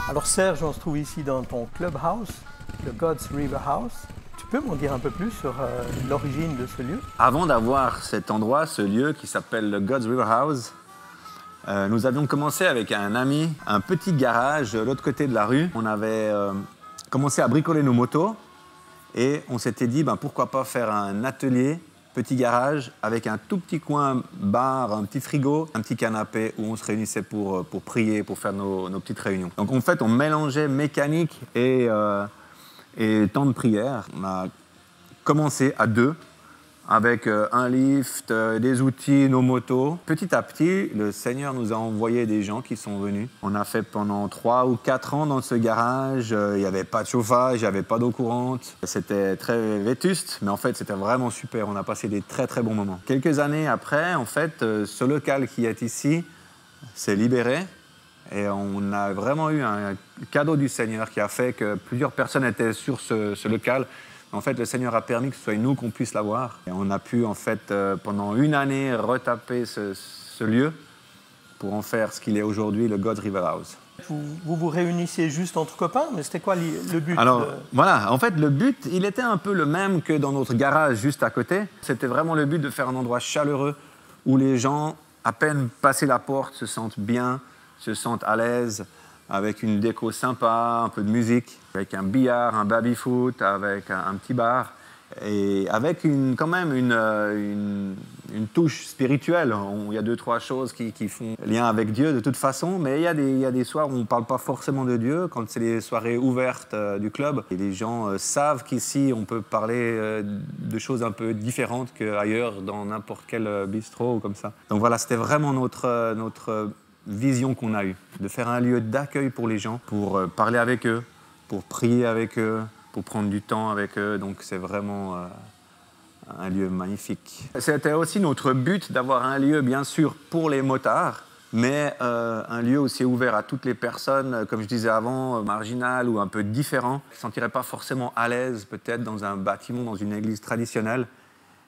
Alors Serge, on se trouve ici dans ton clubhouse, le God's River House. Tu peux m'en dire un peu plus sur l'origine de ce lieu? Avant d'avoir cet endroit, ce lieu qui s'appelle le God's River House, nous avions commencé avec un ami, un petit garage de l'autre côté de la rue. On avait commencé à bricoler nos motos et on s'était dit pourquoi pas faire un atelier, petit garage, avec un tout petit coin bar, un petit frigo, un petit canapé où on se réunissait pour prier, pour faire nos petites réunions. Donc en fait, on mélangeait mécanique et temps de prière. On a commencé à deux, avec un lift, des outils, nos motos. Petit à petit, le Seigneur nous a envoyé des gens qui sont venus. On a fait pendant 3 ou 4 ans dans ce garage. Il n'y avait pas de chauffage, il n'y avait pas d'eau courante. C'était très vétuste, mais en fait, c'était vraiment super. On a passé des très, très bons moments. Quelques années après, en fait, ce local qui est ici s'est libéré. Et on a vraiment eu un cadeau du Seigneur qui a fait que plusieurs personnes étaient sur ce local. En fait, le Seigneur a permis que ce soit nous qu'on puisse l'avoir. Et on a pu, en fait, pendant une année, retaper ce lieu pour en faire ce qu'il est aujourd'hui, le God's River House. Vous vous réunissez juste entre copains, mais c'était quoi le but? Alors, voilà, en fait, le but, il était un peu le même que dans notre garage juste à côté. C'était vraiment le but de faire un endroit chaleureux où les gens, à peine passer la porte, se sentent bien, se sentent à l'aise, avec une déco sympa, un peu de musique, avec un billard, un baby-foot, avec un petit bar, et avec quand même une touche spirituelle. Il y a 2-3 choses qui font lien avec Dieu de toute façon, mais il y a des soirs où on ne parle pas forcément de Dieu, quand c'est les soirées ouvertes du club. Et les gens savent qu'ici, on peut parler de choses un peu différentes qu'ailleurs, dans n'importe quel bistrot ou comme ça. Donc voilà, c'était vraiment notre vision qu'on a eue, de faire un lieu d'accueil pour les gens, pour parler avec eux, pour prier avec eux, pour prendre du temps avec eux. Donc c'est vraiment un lieu magnifique. C'était aussi notre but d'avoir un lieu, bien sûr, pour les motards, mais un lieu aussi ouvert à toutes les personnes, comme je disais avant, marginales ou un peu différents, qui ne se sentiraient pas forcément à l'aise peut-être dans un bâtiment, dans une église traditionnelle.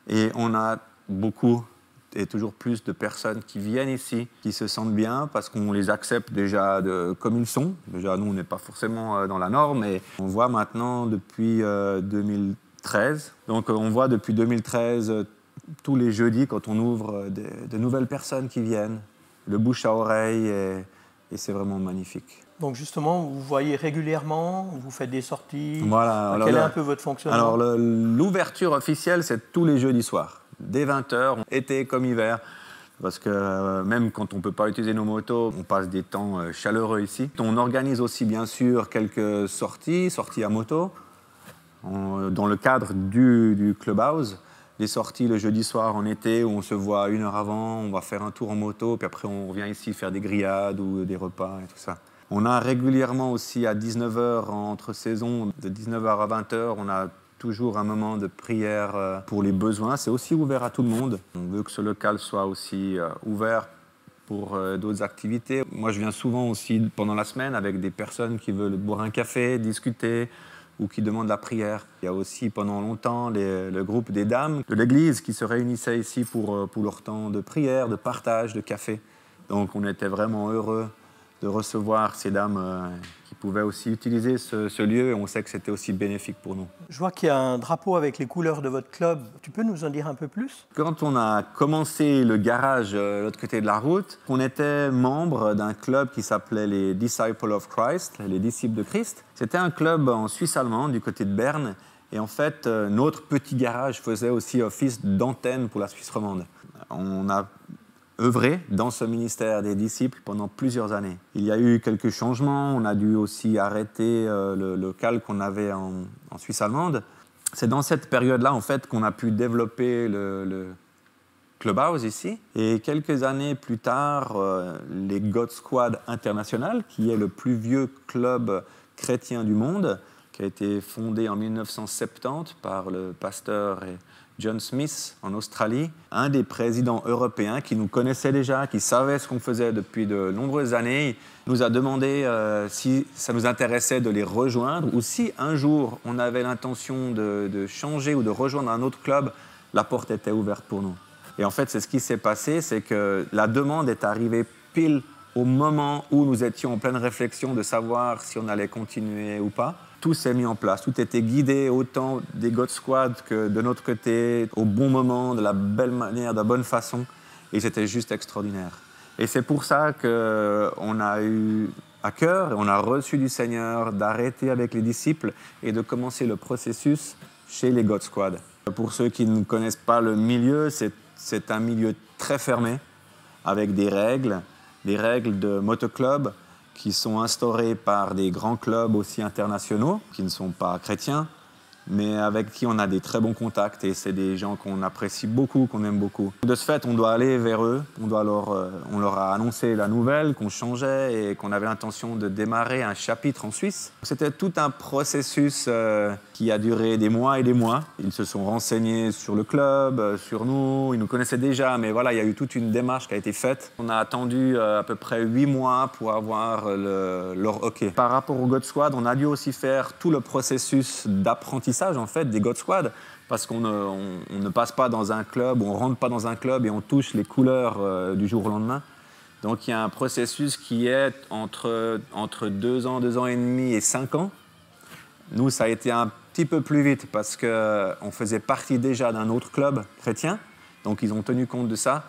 Et on a beaucoup et toujours plus de personnes qui viennent ici, qui se sentent bien parce qu'on les accepte déjà comme ils sont. Déjà, nous, on n'est pas forcément dans la norme, mais on voit maintenant depuis 2013. Donc, on voit depuis 2013, tous les jeudis, quand on ouvre, de nouvelles personnes qui viennent, le bouche à oreille, et c'est vraiment magnifique. Donc justement, vous voyez régulièrement, vous faites des sorties. Voilà. Quel est un peu votre fonctionnement? Alors, l'ouverture officielle, c'est tous les jeudis soirs. Dès 20h, été comme hiver, parce que même quand on ne peut pas utiliser nos motos, on passe des temps chaleureux ici. On organise aussi bien sûr quelques sorties à moto, dans le cadre du clubhouse. Des sorties le jeudi soir en été où on se voit 1 heure avant, on va faire un tour en moto, puis après on revient ici faire des grillades ou des repas et tout ça. On a régulièrement aussi à 19h entre saisons, de 19h à 20h, on a toujours un moment de prière pour les besoins. C'est aussi ouvert à tout le monde. On veut que ce local soit aussi ouvert pour d'autres activités. Moi, je viens souvent aussi pendant la semaine avec des personnes qui veulent boire un café, discuter ou qui demandent la prière. Il y a aussi pendant longtemps le groupe des dames de l'église qui se réunissaient ici pour leur temps de prière, de partage, de café. Donc on était vraiment heureux de recevoir ces dames qui pouvaient aussi utiliser ce lieu, et on sait que c'était aussi bénéfique pour nous. Je vois qu'il y a un drapeau avec les couleurs de votre club. Tu peux nous en dire un peu plus? Quand on a commencé le garage de l'autre côté de la route, on était membre d'un club qui s'appelait les Disciples of Christ, les disciples de Christ. C'était un club en Suisse allemande, du côté de Berne, et en fait, notre petit garage faisait aussi office d'antenne pour la Suisse romande. On a œuvré dans ce ministère des disciples pendant plusieurs années. Il y a eu quelques changements, on a dû aussi arrêter le local qu'on avait en Suisse allemande. C'est dans cette période-là, en fait, qu'on a pu développer le clubhouse ici. Et quelques années plus tard, les God Squad International, qui est le plus vieux club chrétien du monde, qui a été fondé en 1970 par le pasteur John Smith en Australie, un des présidents européens qui nous connaissait déjà, qui savait ce qu'on faisait depuis de nombreuses années, nous a demandé si ça nous intéressait de les rejoindre ou si un jour on avait l'intention de changer ou de rejoindre un autre club, la porte était ouverte pour nous. Et en fait, c'est ce qui s'est passé, c'est que la demande est arrivée pile au moment où nous étions en pleine réflexion de savoir si on allait continuer ou pas. Tout s'est mis en place, tout était guidé autant des God Squad que de notre côté, au bon moment, de la belle manière, de la bonne façon. Et c'était juste extraordinaire. Et c'est pour ça qu'on a eu à cœur, et on a reçu du Seigneur d'arrêter avec les disciples et de commencer le processus chez les God Squad. Pour ceux qui ne connaissent pas le milieu, c'est un milieu très fermé, avec des règles de motoclub qui sont instaurées par des grands clubs aussi internationaux, qui ne sont pas chrétiens, mais avec qui on a des très bons contacts et c'est des gens qu'on apprécie beaucoup, qu'on aime beaucoup. De ce fait, on doit aller vers eux, on leur a annoncé la nouvelle, qu'on changeait et qu'on avait l'intention de démarrer un chapitre en Suisse. C'était tout un processus qui a duré des mois et des mois. Ils se sont renseignés sur le club, sur nous, ils nous connaissaient déjà, mais voilà, il y a eu toute une démarche qui a été faite. On a attendu à peu près 8 mois pour avoir leur OK. Par rapport au God Squad, on a dû aussi faire tout le processus d'apprentissage en fait des God Squad parce qu'on ne passe pas dans un club, on rentre pas dans un club et on touche les couleurs du jour au lendemain. Donc il y a un processus qui est entre 2 ans, 2 ans et demi et 5 ans. Nous, ça a été un petit peu plus vite parce qu'on faisait partie déjà d'un autre club chrétien, donc ils ont tenu compte de ça.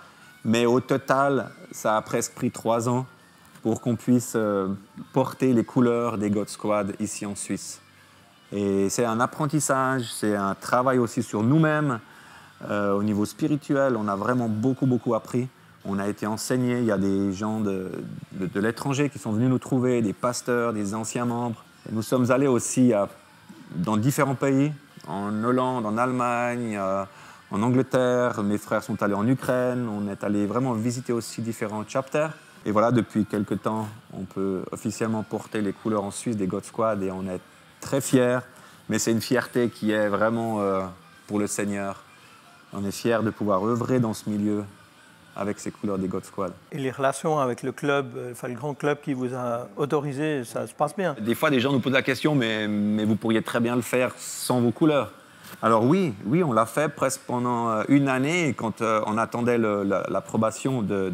Mais au total, ça a presque pris 3 ans pour qu'on puisse porter les couleurs des God Squad ici en Suisse. Et c'est un apprentissage, c'est un travail aussi sur nous-mêmes. Au niveau spirituel, on a vraiment beaucoup appris. On a été enseignés, il y a des gens de l'étranger qui sont venus nous trouver, des pasteurs, des anciens membres. Et nous sommes allés aussi dans différents pays, en Hollande, en Allemagne, en Angleterre. Mes frères sont allés en Ukraine. On est allés vraiment visiter aussi différents chapters. Et voilà, depuis quelques temps, on peut officiellement porter les couleurs en Suisse des God Squad et on est très fiers, mais c'est une fierté qui est vraiment pour le Seigneur. On est fiers de pouvoir œuvrer dans ce milieu avec ces couleurs des God Squad. Et les relations avec le club, le grand club qui vous a autorisé, ça se passe bien? Des fois, des gens nous posent la question, mais vous pourriez très bien le faire sans vos couleurs. Alors oui, on l'a fait presque pendant une année, quand on attendait l'approbation de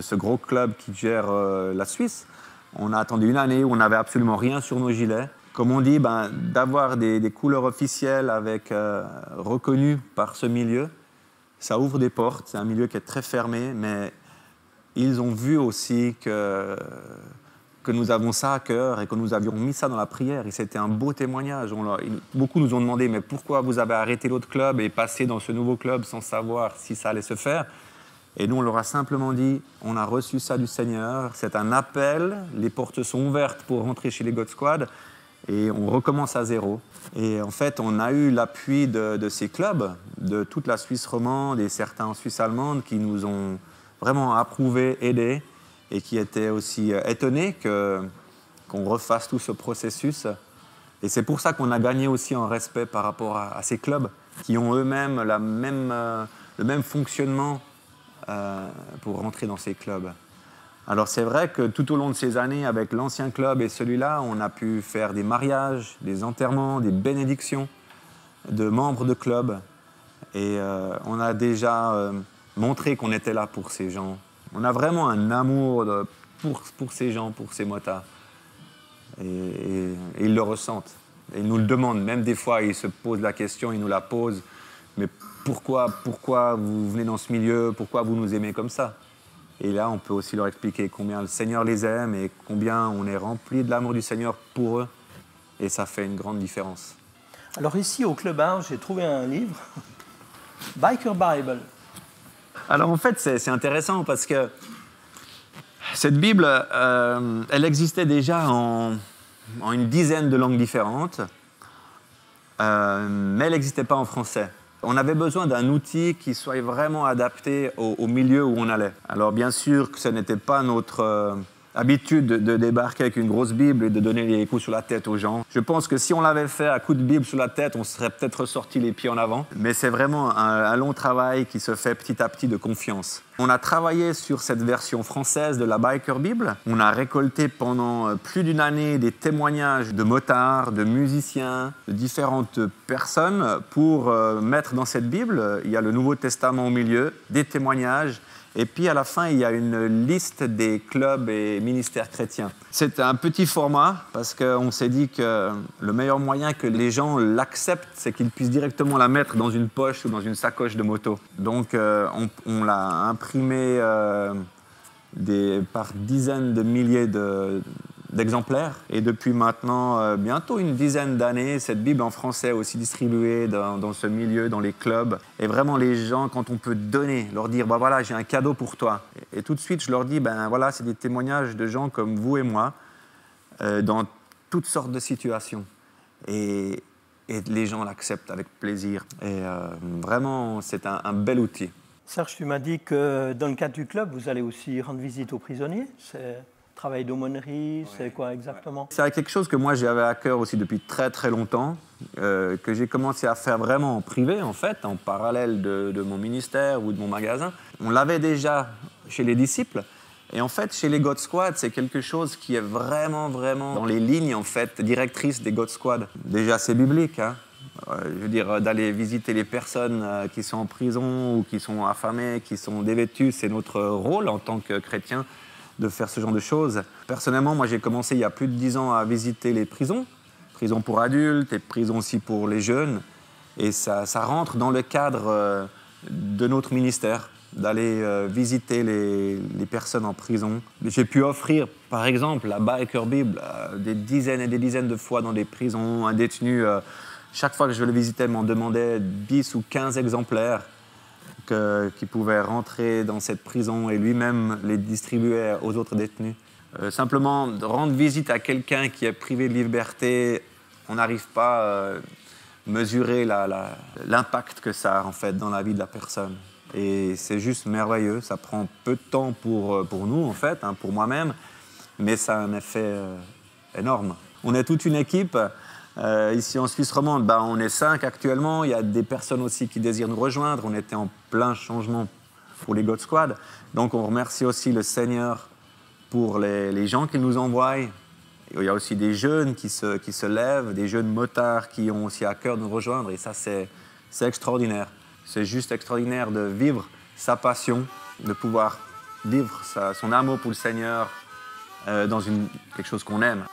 ce gros club qui gère la Suisse. On a attendu une année où on n'avait absolument rien sur nos gilets. Comme on dit, d'avoir des couleurs officielles reconnues par ce milieu, ça ouvre des portes. C'est un milieu qui est très fermé, mais ils ont vu aussi que nous avons ça à cœur et que nous avions mis ça dans la prière. Et c'était un beau témoignage. Beaucoup nous ont demandé, mais pourquoi vous avez arrêté l'autre club et passé dans ce nouveau club sans savoir si ça allait se faire? Et nous, on leur a simplement dit, on a reçu ça du Seigneur, c'est un appel, les portes sont ouvertes pour rentrer chez les God Squad. Et on recommence à zéro. Et en fait, on a eu l'appui de ces clubs, de toute la Suisse romande et certains en Suisse allemande qui nous ont vraiment approuvés, aidés et qui étaient aussi étonnés qu'on refasse tout ce processus. Et c'est pour ça qu'on a gagné aussi en respect par rapport à ces clubs qui ont eux-mêmes le même fonctionnement pour rentrer dans ces clubs. Alors c'est vrai que tout au long de ces années, avec l'ancien club et celui-là, on a pu faire des mariages, des enterrements, des bénédictions de membres de club. Et on a déjà montré qu'on était là pour ces gens. On a vraiment un amour pour ces gens, pour ces motards. Et ils le ressentent. Et ils nous le demandent. Même des fois, ils se posent la question, ils nous la posent. Mais pourquoi vous venez dans ce milieu? Pourquoi vous nous aimez comme ça? Et là, on peut aussi leur expliquer combien le Seigneur les aime et combien on est rempli de l'amour du Seigneur pour eux. Et ça fait une grande différence. Alors ici, au Clubhouse, j'ai trouvé un livre, Biker Bible. Alors en fait, c'est intéressant parce que cette Bible, elle existait déjà en une dizaine de langues différentes, mais elle n'existait pas en français. On avait besoin d'un outil qui soit vraiment adapté au milieu où on allait. Alors bien sûr que ce n'était pas habitude de débarquer avec une grosse Bible et de donner des coups sur la tête aux gens. Je pense que si on l'avait fait à coups de Bible sur la tête, on serait peut-être ressorti les pieds en avant. Mais c'est vraiment un long travail qui se fait petit à petit de confiance. On a travaillé sur cette version française de la Biker Bible. On a récolté pendant plus d'une année des témoignages de motards, de musiciens, de différentes personnes pour mettre dans cette Bible. Il y a le Nouveau Testament au milieu, des témoignages. Et puis à la fin, il y a une liste des clubs et ministères chrétiens. C'est un petit format parce qu'on s'est dit que le meilleur moyen que les gens l'acceptent, c'est qu'ils puissent directement la mettre dans une poche ou dans une sacoche de moto. Donc on l'a imprimé par dizaines de milliers d'exemplaires. Et depuis maintenant bientôt une dizaine d'années, cette Bible en français est aussi distribuée dans ce milieu, dans les clubs. Et vraiment les gens, quand on peut donner, leur dire bah voilà, j'ai un cadeau pour toi. Et tout de suite, je leur dis ben voilà, c'est des témoignages de gens comme vous et moi dans toutes sortes de situations. Et les gens l'acceptent avec plaisir. Et vraiment, c'est un bel outil. Serge, tu m'as dit que dans le cadre du club, vous allez aussi rendre visite aux prisonniers. C'est travail d'aumônerie, c'est quoi exactement? C'est quelque chose que moi j'avais à cœur aussi depuis très très longtemps, que j'ai commencé à faire vraiment en privé en fait, en parallèle de mon ministère ou de mon magasin. On l'avait déjà chez les disciples. Et en fait, chez les God Squad, c'est quelque chose qui est vraiment dans les lignes en fait directrices des God Squad. Déjà, c'est biblique, hein. Je veux dire, d'aller visiter les personnes qui sont en prison ou qui sont affamées, qui sont dévêtues, c'est notre rôle en tant que chrétiens de faire ce genre de choses. Personnellement, moi, j'ai commencé il y a plus de 10 ans à visiter les prisons pour adultes et prisons aussi pour les jeunes. Et ça rentre dans le cadre de notre ministère, d'aller visiter les personnes en prison. J'ai pu offrir, par exemple, la Biker Bible des dizaines et des dizaines de fois dans des prisons. Un détenu, chaque fois que je le visitais, m'en demandait 10 ou 15 exemplaires qui pouvaient rentrer dans cette prison et lui-même les distribuer aux autres détenus. Simplement, rendre visite à quelqu'un qui est privé de liberté, on n'arrive pas à mesurer l'impact que ça a en fait dans la vie de la personne. Et c'est juste merveilleux, ça prend peu de temps pour nous en fait, hein, pour moi-même, mais ça a un effet énorme. On est toute une équipe, ici en Suisse romande, on est 5 actuellement, il y a des personnes aussi qui désirent nous rejoindre, on était en plein changement pour les God Squad, donc on remercie aussi le Seigneur pour les gens qu'il nous envoie. Il y a aussi des jeunes qui se lèvent, des jeunes motards qui ont aussi à cœur de nous rejoindre, et ça c'est extraordinaire. C'est juste extraordinaire de vivre sa passion, de pouvoir vivre son amour pour le Seigneur dans quelque chose qu'on aime.